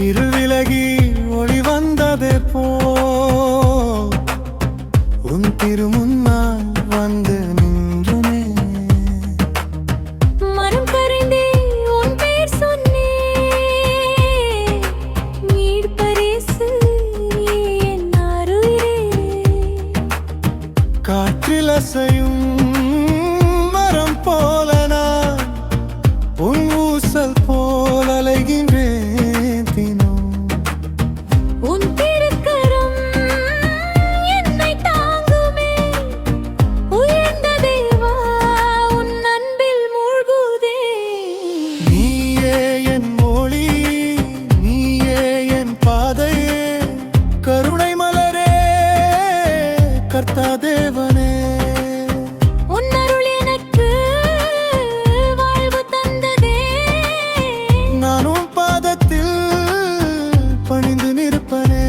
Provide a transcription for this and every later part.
இருள் விலகி ஒளி வந்ததே போ உன் திருமுன்னால் வந்து நின்றனே. மனம் கரைந்தே உன் பேர் சொன்னே, மீட்பரிசு என் அருயிரே. காற்றில் அசையும் மரம் போல நான் உன் ஊசல் போல் அலைகின்றேன் தினம். உன் திருக்கரம் என்னை தாங்குமே, உயர்ந்த தேவா உன் அன்பில் மூழ்குதே. நீயே என் மொழி, நீயே என் பாதையே, கருணை மலரே கர்த்தா தேவனே. உன் அருள் எனக்கு வாழ்வு தந்ததே, நானும் பாதத்தில் பணிந்து நிற்பனே.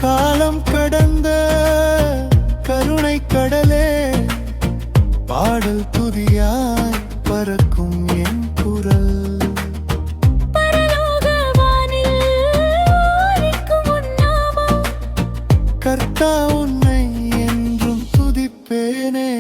காலம் கடந்த கருணை கடலே, பாடல் துதியாய் பறக்கும் என் குரல். பரலோக வானில் ஒலிக்கும் உன் நாமம், கர்த்தா உன்னை என்றும் துதிப்பேனே.